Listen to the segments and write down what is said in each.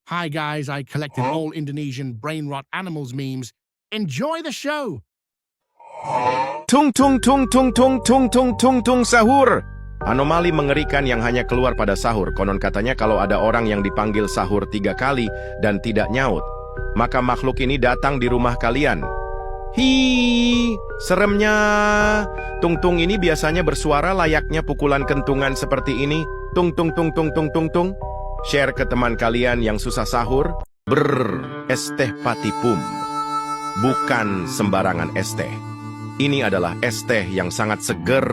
Hi guys, I collected all Indonesian brain rot animals memes. Enjoy the show! Tung tung tung tung tung tung tung tung tung sahur. Anomali mengerikan yang hanya keluar pada sahur. Konon katanya kalau ada orang yang dipanggil sahur 3 kali dan tidak nyaut, maka makhluk ini datang di rumah kalian. Hi, seremnya. Tung tung ini biasanya bersuara layaknya pukulan kentungan seperti ini. Tung tung tung tung tung tung tung. Share ke teman kalian yang susah sahur. Es teh patipum. Bukan sembarangan es teh. Ini adalah es teh yang sangat seger.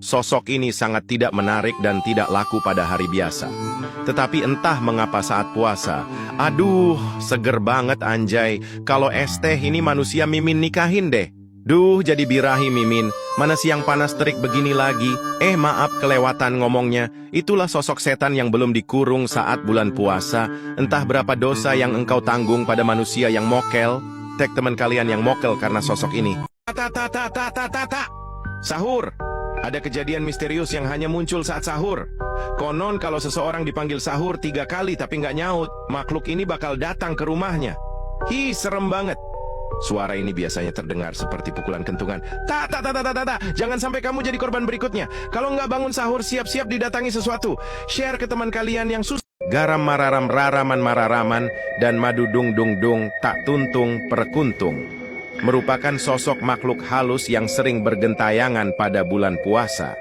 Sosok ini sangat tidak menarik dan tidak laku pada hari biasa. Tetapi entah mengapa saat puasa, aduh, seger banget anjay. Kalau es teh ini manusia Mimin nikahin deh. Duh, jadi birahi Mimin. Mana siang panas terik begini lagi. Maaf kelewatan ngomongnya. Itulah sosok setan yang belum dikurung saat bulan puasa. Entah berapa dosa yang engkau tanggung pada manusia yang mokel. Tag teman kalian yang mokel karena sosok ini. Sahur. Ada kejadian misterius yang hanya muncul saat sahur. Konon kalau seseorang dipanggil sahur 3 kali tapi nggak nyaut, makhluk ini bakal datang ke rumahnya. Hi, serem banget. Suara ini biasanya terdengar seperti pukulan kentungan. Jangan sampai kamu jadi korban berikutnya. Kalau nggak bangun sahur, siap-siap didatangi sesuatu. Share ke teman kalian yang susah. Garam mararam raraman mararaman dan madu dung dung dung tak tuntung perkuntung. Merupakan sosok makhluk halus yang sering bergentayangan pada bulan puasa.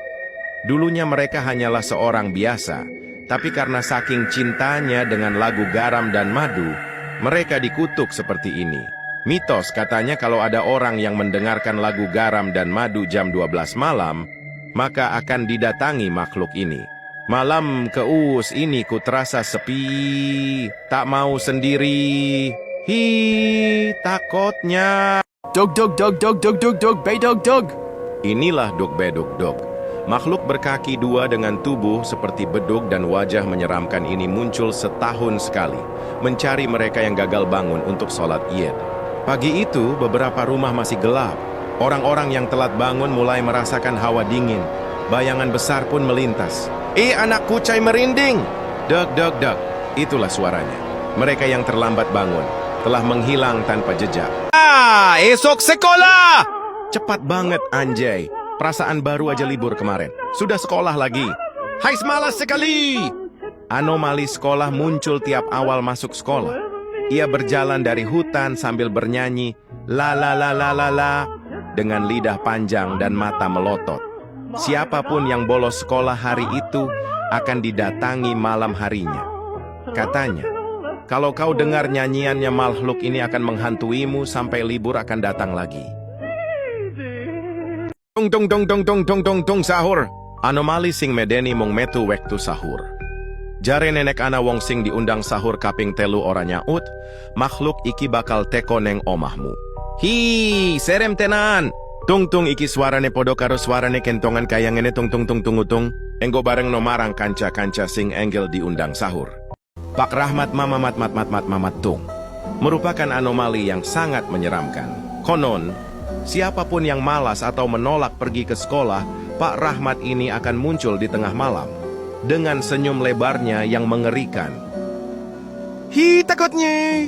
Dulunya mereka hanyalah seorang biasa, tapi karena saking cintanya dengan lagu garam dan madu, mereka dikutuk seperti ini. Mitos katanya kalau ada orang yang mendengarkan lagu garam dan madu jam 12 malam, maka akan didatangi makhluk ini. Malam keus ini ku terasa sepi, tak mau sendiri. Hi, takutnya. Dog dog dog dog dog dog dog bay dog dog. Inilah dog bedog dog. Makhluk berkaki 2 dengan tubuh seperti bedug dan wajah menyeramkan ini muncul setahun sekali, mencari mereka yang gagal bangun untuk sholat Id. Pagi itu, beberapa rumah masih gelap. Orang-orang yang telat bangun mulai merasakan hawa dingin. Bayangan besar pun melintas. Anak kucai merinding! Deg, deg, deg. Itulah suaranya. Mereka yang terlambat bangun telah menghilang tanpa jejak. Esok sekolah! Cepat banget, anjay. Perasaan baru aja libur kemarin. Sudah sekolah lagi. Hai, malas sekali! Anomali sekolah muncul tiap awal masuk sekolah. Ia berjalan dari hutan sambil bernyanyi la la la la la la dengan lidah panjang dan mata melotot. Siapapun yang bolos sekolah hari itu akan didatangi malam harinya. Katanya, kalau kau dengar nyanyiannya makhluk ini akan menghantuimu sampai libur akan datang lagi. Dong dong dong dong dong dong dong dong sahur. Anomali sing medeni mong metu waktu sahur. Jare nenek ana wong sing diundang sahur kaping telu ora nyaut, makhluk iki bakal teko neng omahmu. Hi, serem tenan. Tung tung iki suarane podo karo suarane kentongan kayangene tung tung tung tung utung. Enggo bareng no marang kanca-kanca sing enggel diundang sahur. Pak Rahmat mamamat mamat tung. Merupakan anomali yang sangat menyeramkan. Konon, siapapun yang malas atau menolak pergi ke sekolah, Pak Rahmat ini akan muncul di tengah malam. Dengan senyum lebarnya yang mengerikan. Hi, takutnya.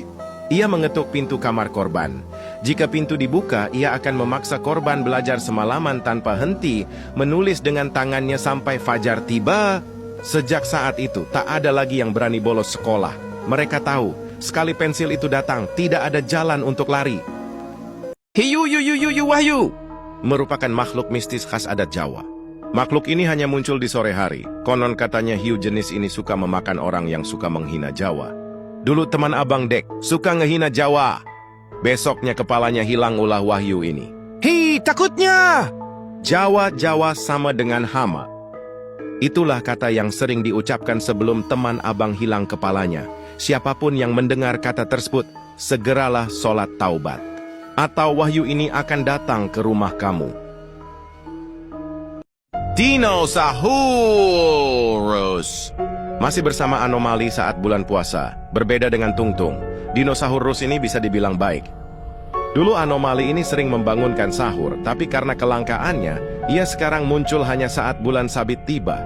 Ia mengetuk pintu kamar korban. Jika pintu dibuka, ia akan memaksa korban belajar semalaman tanpa henti, menulis dengan tangannya sampai fajar tiba. Sejak saat itu, tak ada lagi yang berani bolos sekolah. Mereka tahu, sekali pensil itu datang, tidak ada jalan untuk lari. Hiu yu yu yu yu wahyu merupakan makhluk mistis khas adat Jawa. Makhluk ini hanya muncul di sore hari. Konon katanya hiu jenis ini suka memakan orang yang suka menghina Jawa. Dulu teman abang Dek suka ngehina Jawa. Besoknya kepalanya hilang ulah wahyu ini. Hi, takutnya! Jawa sama dengan hama. Itulah kata yang sering diucapkan sebelum teman abang hilang kepalanya. Siapapun yang mendengar kata tersebut, segeralah sholat taubat. Atau wahyu ini akan datang ke rumah kamu. Dinosaurus. Masih bersama anomali saat bulan puasa. Berbeda dengan Tungtung, Dinosaurus ini bisa dibilang baik. Dulu anomali ini sering membangunkan sahur, tapi karena kelangkaannya, ia sekarang muncul hanya saat bulan sabit tiba.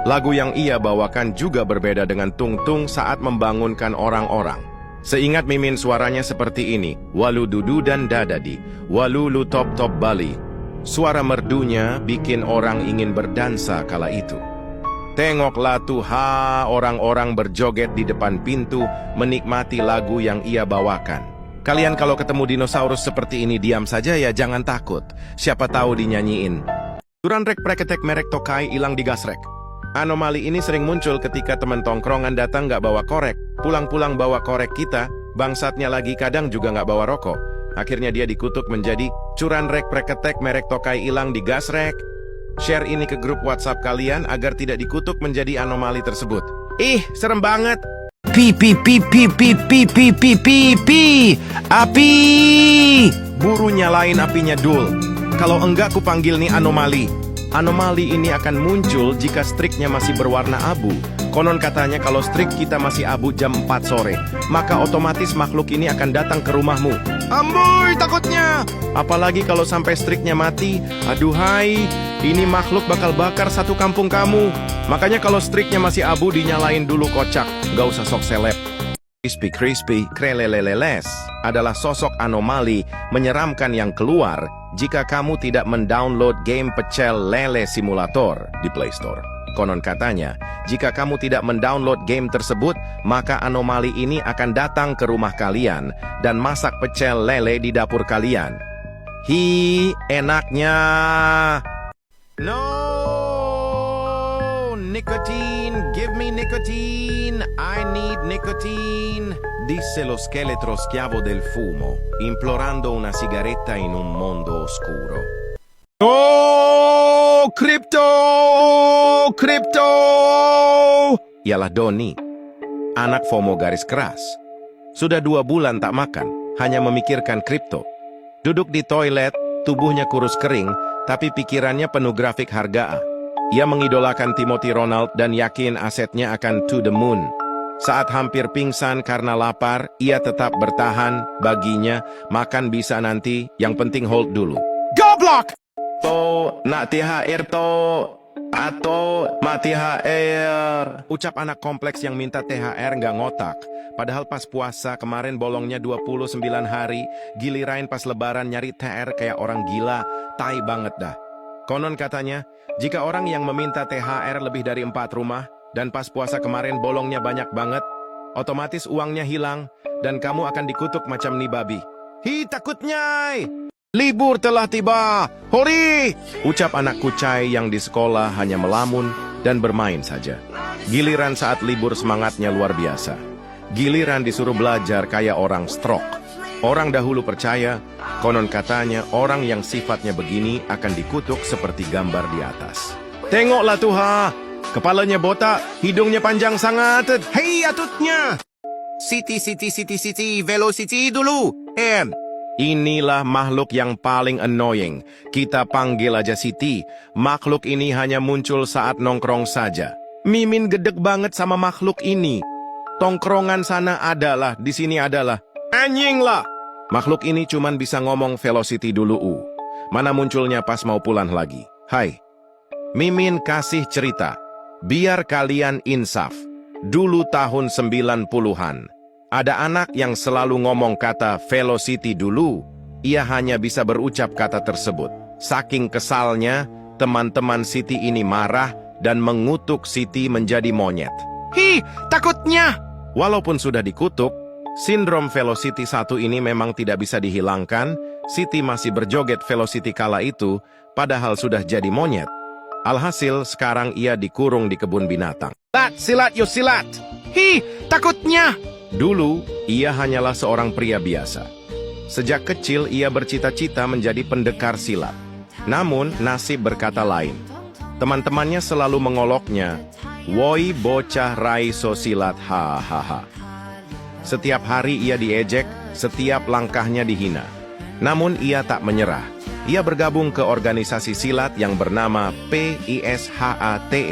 Lagu yang ia bawakan juga berbeda dengan Tung Tung saat membangunkan orang-orang. Seingat Mimin suaranya seperti ini, walu dudu dan dadadi, walu lu top top Bali. Suara merdunya bikin orang ingin berdansa kala itu. Tengoklah Tuha, orang-orang berjoget di depan pintu menikmati lagu yang ia bawakan. Kalian kalau ketemu dinosaurus seperti ini diam saja ya, jangan takut. Siapa tahu dinyanyiin. Turan rek preketek merek Tokai hilang di gasrek. Anomali ini sering muncul ketika teman tongkrongan datang nggak bawa korek, pulang-pulang bawa korek kita, bangsatnya lagi kadang juga nggak bawa rokok. Akhirnya dia dikutuk menjadi curan rek preketek merek Tokai hilang di gasrek. Share ini ke grup WhatsApp kalian agar tidak dikutuk menjadi anomali tersebut. Ih, serem banget. Pi pi pi pi pi pi pi pi pi pi. Api. Buru nyalain apinya dul. Kalau enggak kupanggil nih anomali. Anomali ini akan muncul jika striknya masih berwarna abu. Konon katanya kalau strik kita masih abu jam 4 sore, maka otomatis makhluk ini akan datang ke rumahmu. Amboy takutnya! Apalagi kalau sampai striknya mati, aduhai, ini makhluk bakal bakar satu kampung kamu. Makanya kalau striknya masih abu dinyalain dulu kocak, gak usah sok seleb. Crispy Kreleleleles adalah sosok anomali menyeramkan yang keluar jika kamu tidak mendownload game Pecel Lele Simulator di Play Store. Konon katanya, jika kamu tidak mendownload game tersebut, maka anomali ini akan datang ke rumah kalian dan masak pecel lele di dapur kalian. Hi, enaknya. No, nicotine, give me nicotine. I need nicotine. Disse lo scheletro schiavo del fumo, implorando una sigaretta in un mondo oscuro. Oh, crypto! Ialah Doni, anak FOMO garis keras. Sudah 2 bulan tak makan, hanya memikirkan kripto. Duduk di toilet, tubuhnya kurus kering, tapi pikirannya penuh grafik harga A. Ia mengidolakan Timothy Ronald dan yakin asetnya akan to the moon. Saat hampir pingsan karena lapar, ia tetap bertahan. Baginya, makan bisa nanti, yang penting hold dulu. Goblok. To, nak THR to, atau mak THR. Ucap anak kompleks yang minta THR nggak ngotak. Padahal pas puasa kemarin bolongnya 29 hari, giliran pas lebaran nyari THR kayak orang gila, tai banget dah. Konon katanya, jika orang yang meminta THR lebih dari 4 rumah, dan pas puasa kemarin bolongnya banyak banget, otomatis uangnya hilang, dan kamu akan dikutuk macam nih babi. Hi, takutnya! Libur telah tiba, hori! Ucap anak kucai yang di sekolah hanya melamun dan bermain saja. Giliran saat libur semangatnya luar biasa. Giliran disuruh belajar kayak orang stroke. Orang dahulu percaya, konon katanya orang yang sifatnya begini akan dikutuk seperti gambar di atas. Tengoklah Tuha, kepalanya botak, hidungnya panjang sangat. Hei atutnya! City, velocity dulu, Inilah makhluk yang paling annoying. Kita panggil aja Siti. Makhluk ini hanya muncul saat nongkrong saja. Mimin gedek banget sama makhluk ini. Tongkrongan sana adalah, di sini adalah. Anjing lah! Makhluk ini cuman bisa ngomong velocity dulu. Mana munculnya pas mau pulang lagi. Hai, Mimin kasih cerita. Biar kalian insaf. Dulu tahun 90-an. Ada anak yang selalu ngomong kata velocity dulu. Ia hanya bisa berucap kata tersebut. Saking kesalnya, teman-teman Siti ini marah dan mengutuk Siti menjadi monyet. Hi, takutnya! Walaupun sudah dikutuk, sindrom velocity 1 ini memang tidak bisa dihilangkan. Siti masih berjoget velocity kala itu, padahal sudah jadi monyet. Alhasil, sekarang ia dikurung di kebun binatang. Silat, yo silat! Hi, takutnya! Dulu, ia hanyalah seorang pria biasa. Sejak kecil, ia bercita-cita menjadi pendekar silat. Namun, nasib berkata lain. Teman-temannya selalu mengoloknya, "Woi bocah raiso silat, hahaha." Setiap hari ia diejek, setiap langkahnya dihina. Namun, ia tak menyerah. Ia bergabung ke organisasi silat yang bernama PISHATE.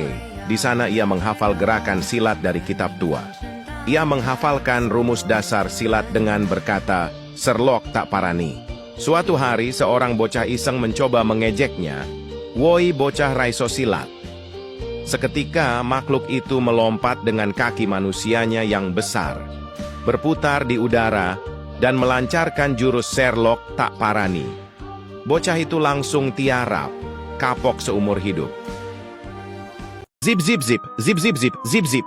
Di sana ia menghafal gerakan silat dari kitab tua. Ia menghafalkan rumus dasar silat dengan berkata, "Serlok tak parani." Suatu hari, seorang bocah iseng mencoba mengejeknya, "Woi bocah raiso silat." Seketika makhluk itu melompat dengan kaki manusianya yang besar, berputar di udara, dan melancarkan jurus Sherlock tak parani. Bocah itu langsung tiarap, kapok seumur hidup. Zip zip zip, zip zip zip, zip zip.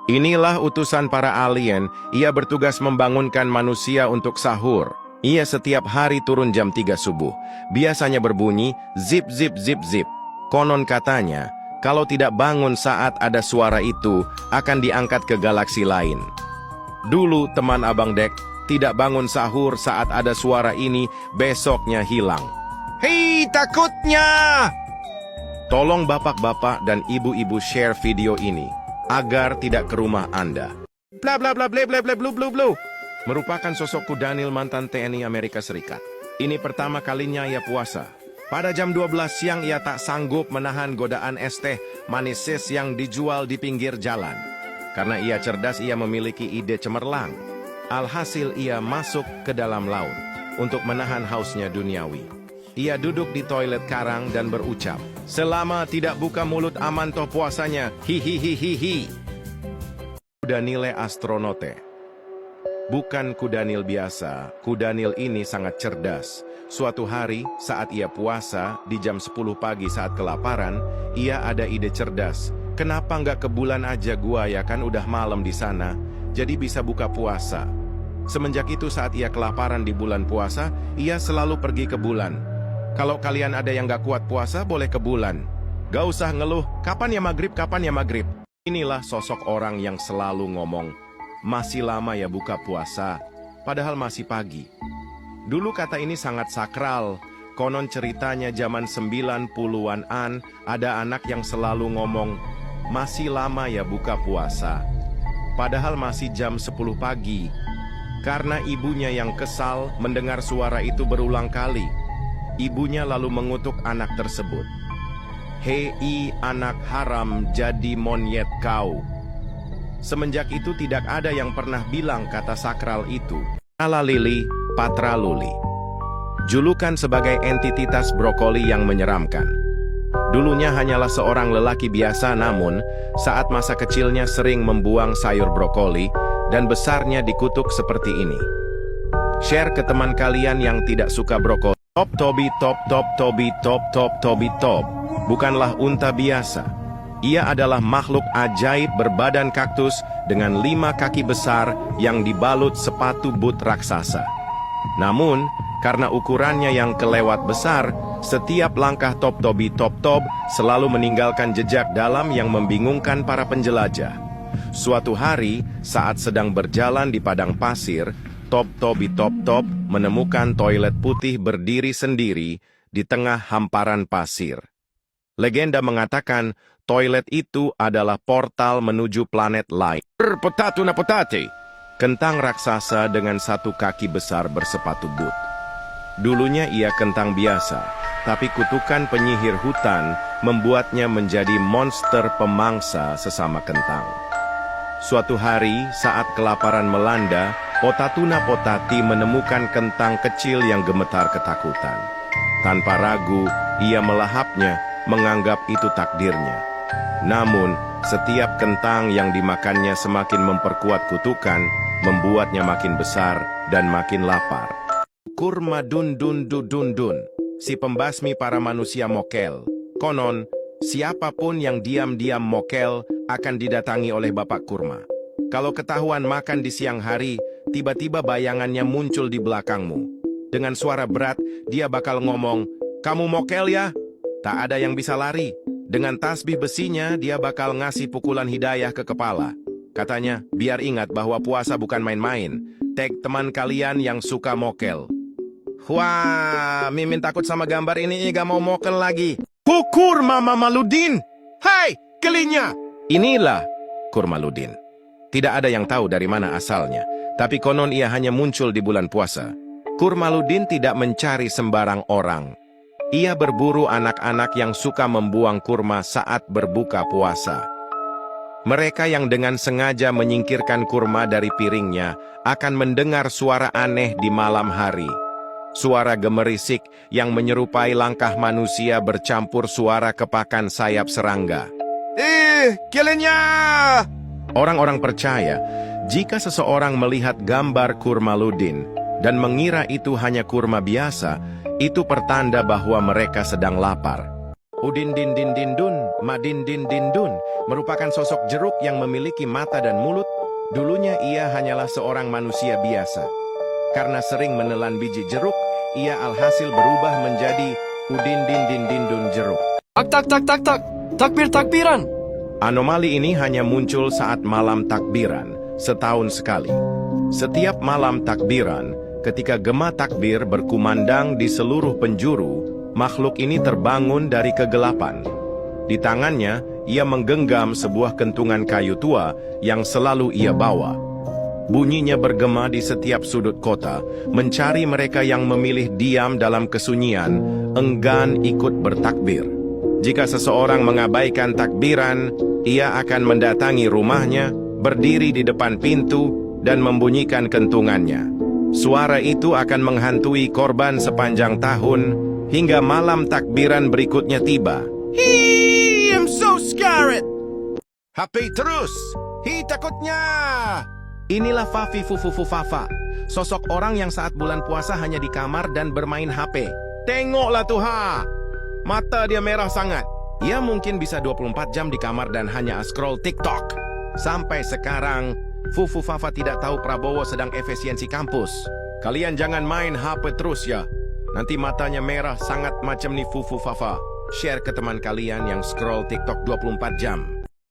Inilah utusan para alien, ia bertugas membangunkan manusia untuk sahur. Ia setiap hari turun jam 3 subuh. Biasanya berbunyi zip zip zip zip. Konon katanya, kalau tidak bangun saat ada suara itu, akan diangkat ke galaksi lain. Dulu teman Abang Dek, tidak bangun sahur saat ada suara ini, besoknya hilang. Hei, takutnya! Tolong bapak-bapak dan ibu-ibu share video ini, agar tidak ke rumah Anda. Bla bla bla bla bla bla blu blu blu. Merupakan sosok Kudanil mantan TNI Amerika Serikat. Ini pertama kalinya ia puasa. Pada jam 12 siang ia tak sanggup menahan godaan es teh manises yang dijual di pinggir jalan. Karena ia cerdas, ia memiliki ide cemerlang. Alhasil ia masuk ke dalam laut untuk menahan hausnya duniawi. Ia duduk di toilet karang dan berucap, "Selama tidak buka mulut aman toh puasanya, hihihihihi." Kudanile astronote. Bukan Kudanil biasa, Kudanil ini sangat cerdas. Suatu hari, saat ia puasa, di jam 10 pagi saat kelaparan, ia ada ide cerdas. Kenapa nggak ke bulan aja gua, ya kan udah malam di sana, jadi bisa buka puasa. Semenjak itu saat ia kelaparan di bulan puasa, ia selalu pergi ke bulan. Kalau kalian ada yang nggak kuat puasa, boleh ke bulan. Gak usah ngeluh, kapan ya maghrib, kapan ya maghrib. Inilah sosok orang yang selalu ngomong, masih lama ya buka puasa, padahal masih pagi. Dulu kata ini sangat sakral. Konon ceritanya zaman 90-an ada anak yang selalu ngomong, masih lama ya buka puasa, padahal masih jam 10 pagi. Karena ibunya yang kesal mendengar suara itu berulang kali. Ibunya lalu mengutuk anak tersebut. Hei anak haram, jadi monyet kau. Semenjak itu tidak ada yang pernah bilang kata sakral itu. Alalili, patraluli. Julukan sebagai entitas brokoli yang menyeramkan. Dulunya hanyalah seorang lelaki biasa, namun saat masa kecilnya sering membuang sayur brokoli dan besarnya dikutuk seperti ini. Share ke teman kalian yang tidak suka brokoli. Top Tobi top top Tobi top top Tobi top. Bukanlah unta biasa. Ia adalah makhluk ajaib berbadan kaktus dengan 5 kaki besar yang dibalut sepatu boot raksasa. Namun, karena ukurannya yang kelewat besar, setiap langkah Top Tobi Top Top selalu meninggalkan jejak dalam yang membingungkan para penjelajah. Suatu hari, saat sedang berjalan di padang pasir, Top Tobi Top Top menemukan toilet putih berdiri sendiri di tengah hamparan pasir. Legenda mengatakan, toilet itu adalah portal menuju planet lain. Potato na potate. Kentang raksasa dengan 1 kaki besar bersepatu boot. Dulunya ia kentang biasa, tapi kutukan penyihir hutan membuatnya menjadi monster pemangsa sesama kentang. Suatu hari, saat kelaparan melanda, Potatuna Potati menemukan kentang kecil yang gemetar ketakutan. Tanpa ragu, ia melahapnya, menganggap itu takdirnya. Namun, setiap kentang yang dimakannya semakin memperkuat kutukan, membuatnya makin besar dan makin lapar. Kurma dun dun dun dun dun, si pembasmi para manusia mokel. Konon, siapapun yang diam-diam mokel akan didatangi oleh Bapak Kurma. Kalau ketahuan makan di siang hari, tiba-tiba bayangannya muncul di belakangmu. Dengan suara berat, dia bakal ngomong, "Kamu mokel ya?" Tak ada yang bisa lari. Dengan tasbih besinya, dia bakal ngasih pukulan hidayah ke kepala. Katanya, biar ingat bahwa puasa bukan main-main. Tag teman kalian yang suka mokel. Wah, Mimin takut sama gambar ini, gak mau mokel lagi. Kurma Mamaludin! Hai, kelinya! Inilah Kurmaludin. Tidak ada yang tahu dari mana asalnya, tapi konon ia hanya muncul di bulan puasa. Kurmaludin tidak mencari sembarang orang. Ia berburu anak-anak yang suka membuang kurma saat berbuka puasa. Mereka yang dengan sengaja menyingkirkan kurma dari piringnya akan mendengar suara aneh di malam hari. Suara gemerisik yang menyerupai langkah manusia bercampur suara kepakan sayap serangga. Kilenya! Orang-orang percaya, jika seseorang melihat gambar kurma ludin dan mengira itu hanya kurma biasa, itu pertanda bahwa mereka sedang lapar. Udin din din din dun, madin din din dun, merupakan sosok jeruk yang memiliki mata dan mulut. Dulunya ia hanyalah seorang manusia biasa. Karena sering menelan biji jeruk, ia alhasil berubah menjadi Udin din din din dun jeruk. Tak. Takbiran. Anomali ini hanya muncul saat malam takbiran, setahun sekali. Setiap malam takbiran, ketika gema takbir berkumandang di seluruh penjuru, makhluk ini terbangun dari kegelapan. Di tangannya, ia menggenggam sebuah kentungan kayu tua yang selalu ia bawa. Bunyinya bergema di setiap sudut kota, mencari mereka yang memilih diam dalam kesunyian, enggan ikut bertakbir. Jika seseorang mengabaikan takbiran, ia akan mendatangi rumahnya, berdiri di depan pintu, dan membunyikan kentungannya. Suara itu akan menghantui korban sepanjang tahun, hingga malam takbiran berikutnya tiba. I'm so scared! Happy terus! Takutnya! Inilah Fafi Fufufu Fafa, sosok orang yang saat bulan puasa hanya di kamar dan bermain HP. Tengoklah tuh ha! Mata dia merah sangat. Ia mungkin bisa 24 jam di kamar dan hanya scroll TikTok. Sampai sekarang, Fufu Fafa tidak tahu Prabowo sedang efisiensi kampus. Kalian jangan main HP terus ya. Nanti matanya merah sangat macam nih Fufu Fafa. Share ke teman kalian yang scroll TikTok 24 jam.